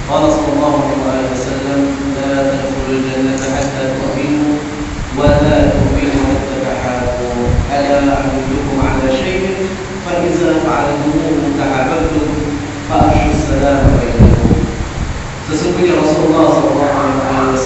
قال صلى الله عليه وسلم لا تدخلوا الجنة حتى تؤمنوا ولا تؤمنوا حتى تحابوا ألا أدلكم على شيء فإذا فعلتموه تحاببتم فأفشوا السلام بينكم. Sesungguhnya Rasulullah SAW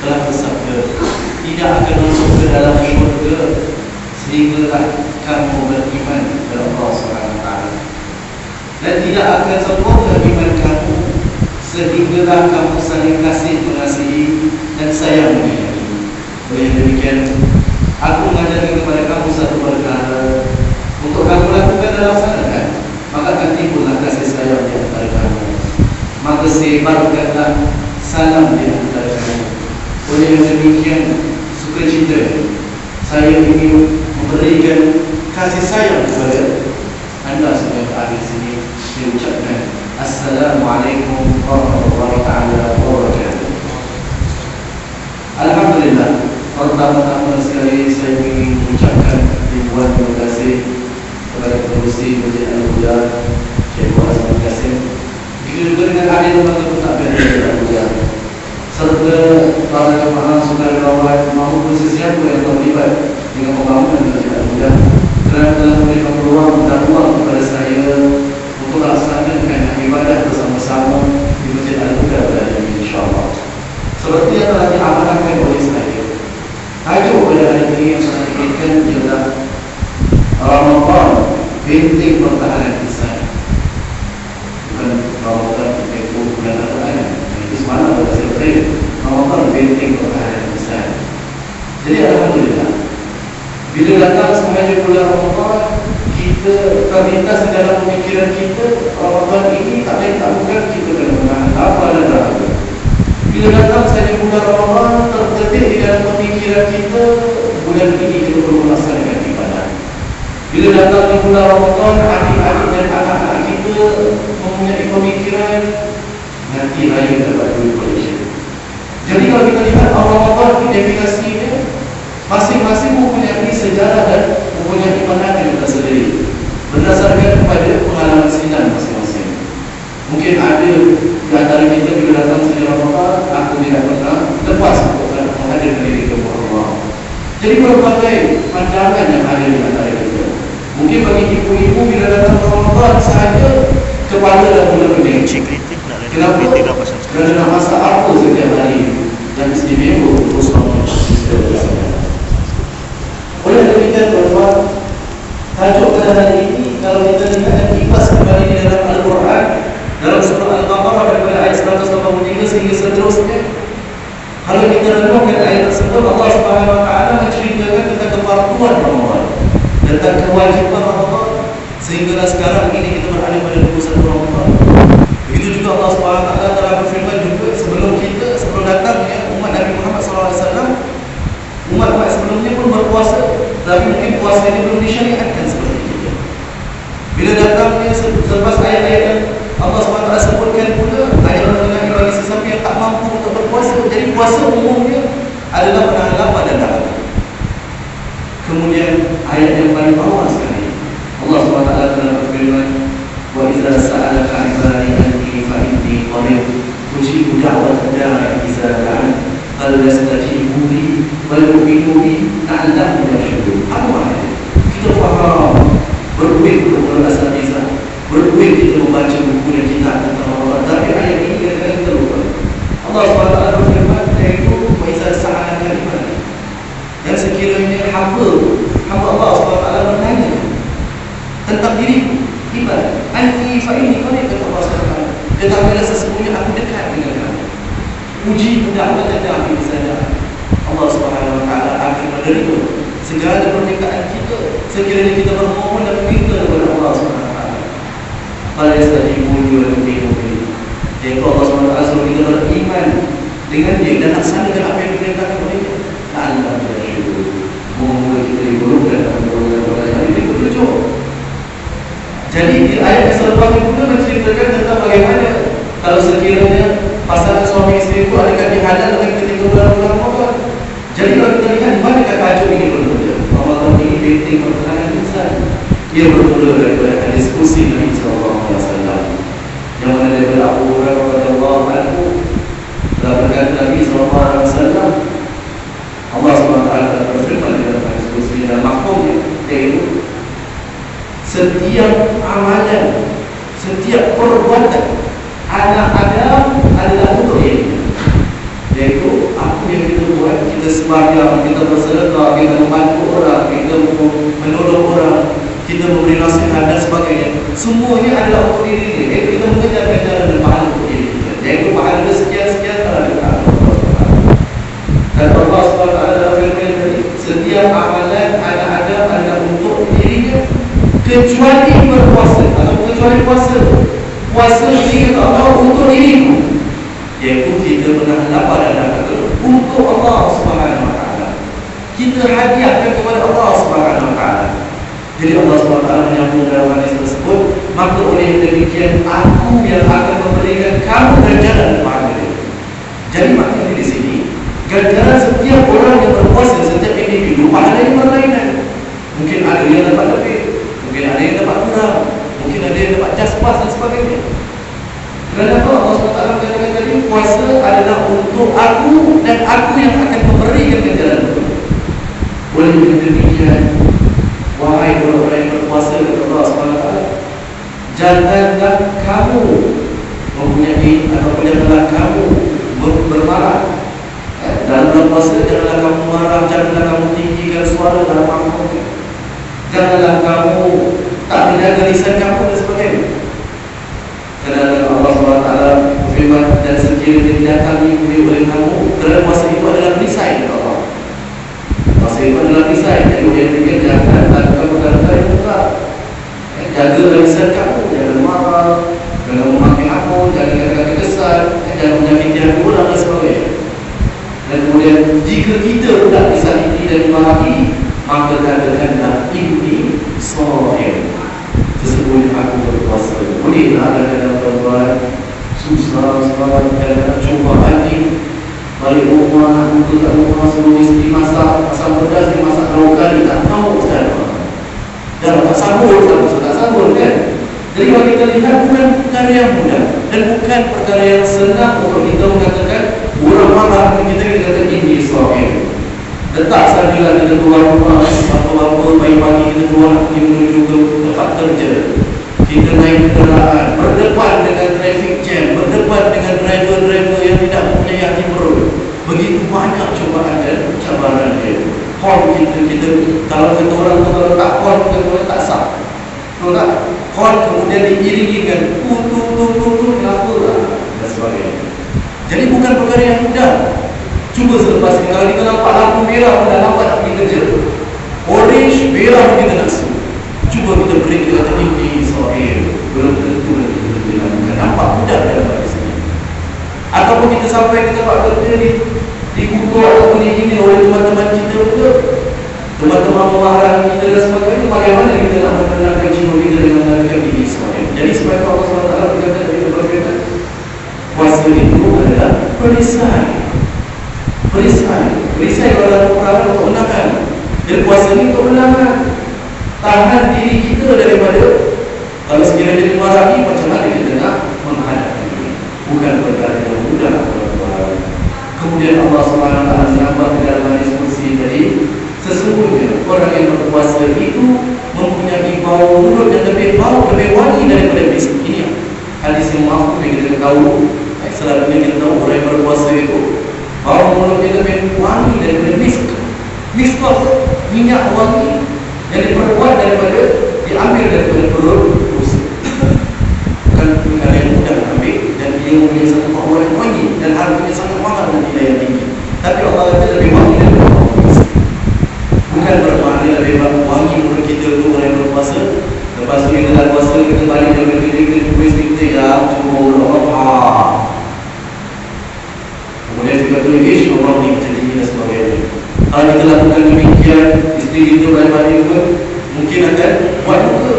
telah bersabda, tidak akan masuk ke dalam syurga sehinggalah kamu beriman kepada Allah SWT, dan tidak akan sempurna iman kamu sehinggalah kamu saling kasih mengasihi dan sayang menyayangi. Oleh demikian, aku mengajarkan kepada kamu satu perkara untuk kamu lakukan dan laksanakan, maka akan timbullah kasih sayang di antara kamu. Maka sebarkanlah salam di antara kamu. Oleh demikian, sukacita saya ingin memberikan kasih sayang kepada anda semua yang ada di sini. Diucapkan Assalamualaikum warahmatullahi wabarakatuh. Alhamdulillah, pertama-tama sekali saya ingin mengucapkan ribuan terima kasih kepada pengurusi Masjid Al-Huda, Syekh Hasan Qasim. Begitu juga dengan ahli lembaga pentadbiran Masjid Al-Huda, serta para jemaah saudara-saudara maupun sesiapa yang terlibat dengan pembangunan Masjid Al-Huda kerana telah memberikan peluang dan ruang kepada saya untuk melaksanakan ibadah bersama-sama di Masjid Al-Huda pada hari ini, insyaAllah. Seperti yang telah diamanahkan oleh saya, tajuk pada hari ini yang saya inginkan ialah Ramadan, benteng pertahanan Islam. Bukan Ramadan itu bulan Al-Quran, itu semalam pada saya beri Ramadan, benteng pertahanan Islam. Jadi alhamdulillah, bila datang semenjak bulan Ramadan, kita terlintas di dalam pemikiran kita, Ramadan ini tak lain tak bukan kita kena menahan apa dan apa. Bila datang saja bulan Ramadan, terdetik di dalam pemikiran kita, bulan ini kita perlu melaksanakan ibadah. Bila datang di bulan Ramadan, adik-adik dan anak-anak kita mempunyai pemikiran nanti raya dapat duit collection. Jadi kalau kita lihat Ramadan identifikasinya, masing-masing mempunyai sejarah dan mempunyai pandangan tersendiri berdasarkan kepada pengalaman sinan masing-masing. Mungkin ada di antara kita bila datang saja Ramadan, aku tidak pernah lepas untuk menghadirkan diri kepada Allah. Jadi berbagai pandangan yang ada di antara kita. Mungkin bagi ibu-ibu bila datang Ramadan sahaja kepala dah mula pening. Kenapa? Kerana nak masak apa setiap hari dan istimewa untuk selama sistem bersama. Oleh demikian tuan-tuan, tajuk pada hari ini kalau kita lihat dan kipas kembali di dalam Al-Quran, dalam surah Al-Baqarah daripada ayat 183 sehingga seterusnya, kalau kita renungkan ayat tersebut, Allah Subhanahu Wa Taala menceritakan tentang kefarduan Ramadan, tentang kewajiban Ramadan, sehinggalah sekarang ini kita berada pada 21 Ramadan. Begitu juga Allah Subhanahu Wa Taala telah berfirman juga sebelum datangnya umat Nabi Muhammad SAW, umat-umat sebelumnya pun berpuasa, tapi mungkin puasa ini belum disyariatkan seperti itu. Bila datangnya selepas ayat-ayat yang Allah SWT sebutkan pula, ajaran bagi sesiapa yang tak mampu untuk berpuasa, jadi puasa umumnya adalah menahan lapar dan dahaga. Kemudian ayat yang paling bawah sekali, Allah SWT telah berfirman, wa idza sa'alaka 'ibadi anni fa inni qarib ujibu da'watad da'i idza da'an falyastajibu li wal yu'minu bi la'allahum yarshudun. Apa maknanya? Kita faham berduit untuk berasal desa, berduit kita membaca buku dan kitab tentang Ramadan, tapi ayat ini kadang-kadang kita lupa. Allah SWT berfirman, iaitu wa idza sa'alaka 'ibadi, dan sekiranya hamba Allah SWT bertanya tentang diriku, ibadah anni fa inni qarib, kata Allah SWT, ketahuilah sesungguhnya aku dekat dengan kamu. Uji da'wat da'i idza da'an. Allah Subhanahu Wa Taala akan menerima segala permintaan kita sekiranya kita bermohon dan meminta kepada Allah Subhanahu Wa Taala. Falyastajibu li wa yu'minu bihi. Jadi Allah Subhanahu Wa Taala suruh kita beriman dengan dia dan laksanakan apa yang diperintahkan oleh dia. Allah yarshudun. Moga kita digolongkan dalam golongan orang yang petunjuk. Jadi di ayat yang selepas itu pun menceritakan tentang bagaimana kalau sekiranya pasangan suami isteri itu adakah dihalalkan ketika bulan Ramadan. Jadi kalau kita lihat di mana tajuk ini bermula, Ramadan ini benteng pertahanan insan. Ia bermula daripada diskusi Nabi SAW, yang mana daripada Abu Hurairah radhiyallahu anak Adam adalah untuk dirinya, iaitu apa yang kita buat. Kita sembahyang, kita bersedekah, kita membantu orang, kita menolong orang, kita memberi nasihat dan sebagainya. Semuanya adalah untuk diri kita. Iaitu kita mengejar ganjaran dan pahala untuk diri kita, iaitu pahala sekian-sekian adalah dekat Allah. Dan Allah SWT firman tadi, setiap amalan anak Adam adalah untuk dirinya kecuali berpuasa, atau kecuali puasa. Puasa ini kata Allah untuk diriku, iaitu kita pernah lapar dan nak kata untuk Allah Subhanahu Wa Taala. Kita hadiahkan kepada Allah Subhanahu Wa Taala. Jadi Allah SWT menyambung dalam hadis tersebut, maka oleh demikian aku yang akan memberikan kamu ganjaran dan pahala. Jadi maknanya di sini, ganjaran setiap orang yang berpuasa, setiap individu pahala yang berlainan. Mungkin ada yang dapat lebih, mungkin ada yang dapat kurang, mungkin ada yang dapat jaspas dan sebagainya. Kenapa Allah SWT katakan tadi puasa adalah untuk aku dan aku yang akan memberikan ganjaran itu. Oleh demikian, wahai orang-orang yang berpuasa, kata Allah SWT, janganlah kamu mempunyai ataupun janganlah kamu bermarah. Dalam bulan puasa janganlah kamu marah, janganlah kamu tinggikan suara dalam makmum, janganlah kamu tak menjaga lisan kamu dan sebagainya. Kerana Allah SWT berfirman, dan sekiranya tidak kami beri oleh kamu, kerana puasa itu adalah perisai Allah. Puasa itu adalah perisai. Jadi oleh demikian jangan lakukan perkara-perkara yang mutlak. Jaga lisan kamu, jangan marah, jangan memaki aku, jangan kata-kata kesal, jangan menyakiti hati orang dan sebagainya. Dan kemudian jika kita tidak disakiti dan dimarahi, maka katakanlah ini shaim, sesungguhnya aku berpuasa. Bolehlah kadang-kadang tuan-tuan susah, kadang-kadang cubaan ni balik rumah, duduk kat rumah, suruh isteri masak, asam pedas dia masak 2 kali, tak tahu sekarang. Dan tak sambul, tak sambul kan. Jadi kalau kita lihat, bukan perkara yang mudah dan bukan perkara yang senang untuk kita mengatakan orang marah kita kata ini shaim. Letak sajalah kita keluar rumah, apa-apa pagi-pagi kita keluar menuju ke tempat kerja, kita naik kenderaan, berdepan dengan traffic jam, berdepan dengan driver-driver yang tidak mempunyai hati perut. Begitu banyak cobaan dan cabaran dia. Horn kita kalau kata orang tu, kalau tak horn kita boleh tak sah. Betul tak? Horn kemudian diiringi dengan kenapa lah dan sebagainya. Jadi bukan perkara yang mudah. Cuba selepas ini, kalau kita nampak lampu merah dah lambat nak pergi kerja, orange, merah kita nak su, cuba kita beri kita kata ini shaim, belum tentu nanti kita bilang nampak mudah dalam sini. Ataupun kita sampai ke tempat kerja dikutuk ataupun dihina oleh teman-teman kita pula, teman-teman pemarahan kita dan sebagainya. Bagaimana kita nak menenangkan jiwa kita dengan mengatakan ini shaim? Jadi sebab itu Allah SWT berkata, kita berkata puasa itu adalah perisai. Perisai adalah perkara untuk menangkan. Dan puasa ini untuk menangkan, tahan diri kita daripada kalau sekiranya dimarahi, macam mana kita nak menghadapi ini. Bukan perkara yang mudah. Kemudian Allah SWT menambah dalam hadis kursi tadi, sesungguhnya orang yang berpuasa itu mempunyai bau mulut yang lebih wangi daripada misk. Ini hadis yang mampu kita tahu. Selalunya kita tahu orang yang berpuasa itu bau mulutnya lebih wangi daripada misk. Misk itu minyak wangi yang diperbuat daripada, diambil daripada perut rusa. Bukan perkara yang mudah ambil, dan dia mempunyai satu bau yang wangi dan harganya sangat mahal dan nilai yang tinggi. Tapi Allah kata lebih wangi daripada bau misk. Bukan bermakna lebih wangi mulut kita tu orang yang berpuasa. Lepas tu kita dah puasa, kita balik dari kerja, kita jumpa isteri kita, ya cuma Allah. Kemudian kita tulis Allah ni jadi dan sebagainya. Kalau kita lakukan demikian, isteri kita balik-balik pun mungkin akan buat juga.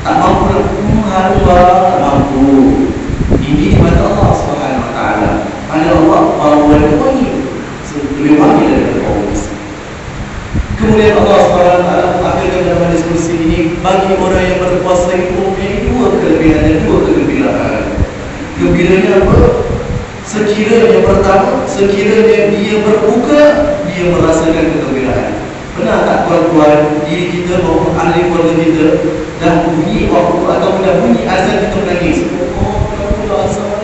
Tak mampu nak harulah, tak mampu. Ini kepada Allah SWT. Pada Allah, bau yang wangi, lebih wangi daripada bau misk. Kemudian Allah SWT akhirkan dalam diskusi ini, bagi orang yang berpuasa itu mempunyai 2 kelebihan dan 2 kegembiraan. Gembiranya apa? Sekiranya pertama, sekiranya dia berbuka, dia merasakan kegembiraan. Pernah tak tuan-tuan, diri kita maupun ahli keluarga kita dah bunyi waktu atau dah bunyi azan kita menangis? Oh, kenapa azan?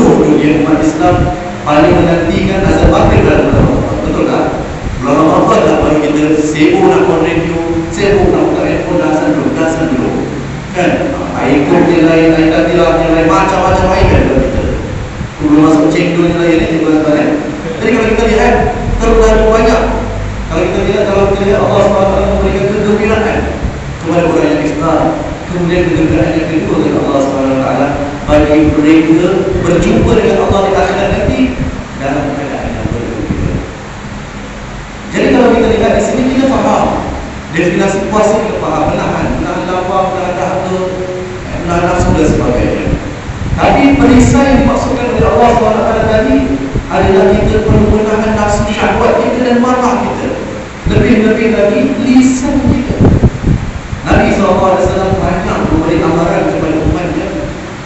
seluruh dunia umat Islam paling menantikan azan maghrib dalam bulan Ramadan. Betul tak? Bulan Ramadan tak bagi kita sibuk nak on radio, sibuk nak buka handphone, dah dulu. Kan? Ikut yang lain, aikatilah yang lain, macam-macam aikan dalam kita. Belum masuk cendol yang lain ni juga kan. Jadi kalau kita lihat terlalu banyak. Kalau kita lihat Allah SWT memberikan kegembiraan kepada orang yang Islam. Kemudian kegembiraan yang kedua dari Allah SWT bagi mereka berjumpa dengan Allah di akhirat nanti dalam keadaan yang bergembira. Jadi kalau kita lihat di sini kita faham definisi puasa, kita faham menahan lapar, menahan dahaga, menahan nafsu dan sebagainya. Tapi perisai yang dimaksudkan oleh Allah SWT tadi adalah kita perlu menahan nafsu syahwat kita dan marah kita. Lebih-lebih lagi lisan kita. Nabi SAW banyak memberi amaran kepada umatnya,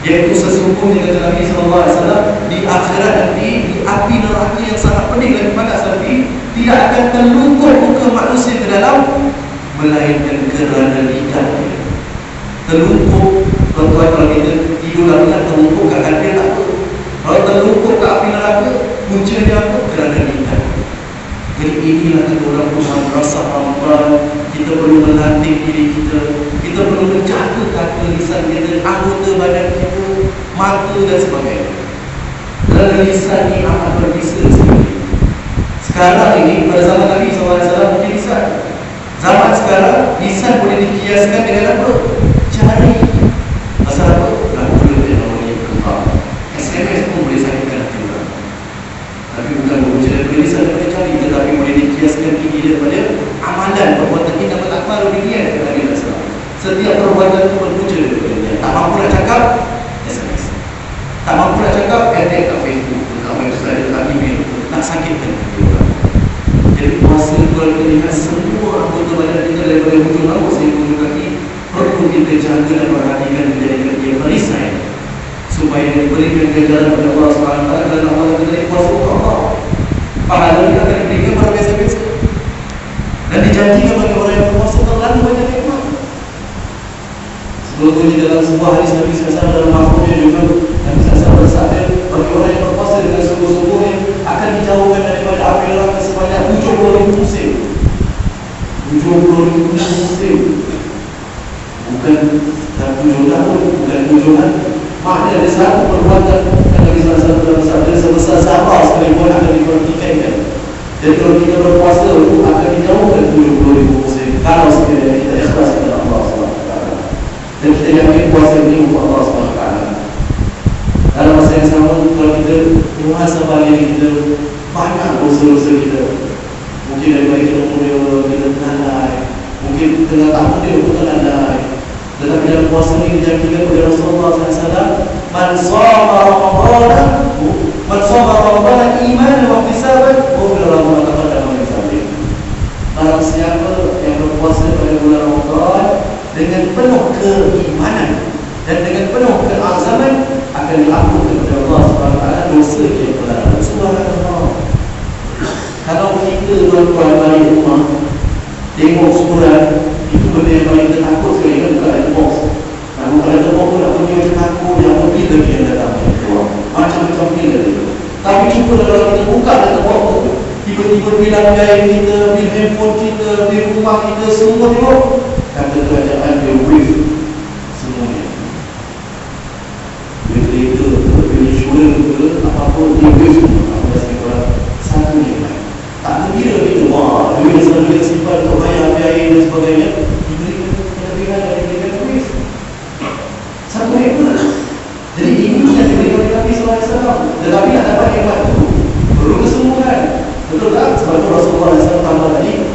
iaitu sesungguhnya kata Nabi SAW, di akhirat nanti, di api neraka yang sangat pedih dan panas nanti, tidak akan terlungkup muka manusia ke dalam, melainkan kerana lidahnya. Terlungkup, tuan-tuan, kalau kita tidur dalam terlungkup kat katil tak apa. Kalau terlungkup ke api neraka, puncanya apa? Kerana lidah. Jadi inilah kita orang Tuhan rasa Ramadan. Kita perlu melatih diri kita. Kita perlu menjaga kata lisan kita, anggota badan kita, mata dan sebagainya. Kerana lisan ini amat berbisa sekali. Sekarang ini pada zaman Nabi SAW mungkin lisan. Zaman sekarang lisan boleh dikiaskan dengan apa? Jari. Pasal apa? Nak boleh teknologi berkembang. SMS pun boleh sakitkan hati orang. Tapi bukan berusaha daripada lisan daripada jari, tetapi boleh dikiaskan tinggi daripada amalan perbuatan kita tak malu dirian kepada Nabi SAW. Setiap perbuatan itu berpunca daripada dia. Tak mampu nak cakap, SMS. Tak mampu nak cakap, attack kat Facebook, kat website, kat email. Nak sakitkan hati orang. Jadi puasa kalau kita lihat semua anggota badan kita daripada hujung rambut sehingga hujung kaki perlu kita jaga dan perhatikan menjadikan dia perisai supaya diberikan ganjaran kepada Allah SWT dan Allah kita puasa untuk Allah. Pahala kita akan diberikan pada biasa-biasa. Dan dijanjikan bagi orang yang berpuasa terlalu banyak nikmat. Sebetulnya dalam sebuah hadis Nabi SAW dalam mahfumnya juga Nabi SAW bersabda bagi orang yang berpuasa dengan sungguh-sungguhnya akan dijauhkan daripada api neraka sebanyak 70,000 musim. 70,000 musim. Bukan 7 tahun, bukan 7 hari. Maknanya ada satu perbuatan yang Nabi SAW bersabda sebesar Zahra sekalipun akan diperhatikan. Jadi kalau kita berpuasa itu akan dijauhkan 70,000 musim kalau sekiranya kita ikhlas kepada Allah SWT. Dan kita yakin puasa ini untuk Allah SWT. Dalam masa yang sama, kalau kita muhasabah diri kita, banyak dosa-dosa kita. Mungkin daripada kita muda, kita lalai. Mungkin tengah tak muda pun lalai. Tetapi dalam puasa ini dijanjikan oleh Rasulullah SAW, Man shoma Ramadana imanan wa ihtisaban ghufira lahu ma taqaddama min dhanbihi. Barang siapa yang berpuasa pada bulan Ramadan dengan penuh keimanan dan dengan penuh keazaman, akan diampunkan oleh Allah SWT dosa dia telah lalu. Subhanallah. Kalau kita tuan-tuan balik rumah tengok surat, itu benda yang paling kita takut sekali kan, bukan ada box. Nak buka ada box pun nak pergi macam takut, yang mobil lagi yang datang macam-macam bila dia. Tapi cuba kalau kita buka ada box tu, tiba-tiba bilang gaya kita, bil handphone kita, bil rumah kita, semua tengok kata kerajaan dia brief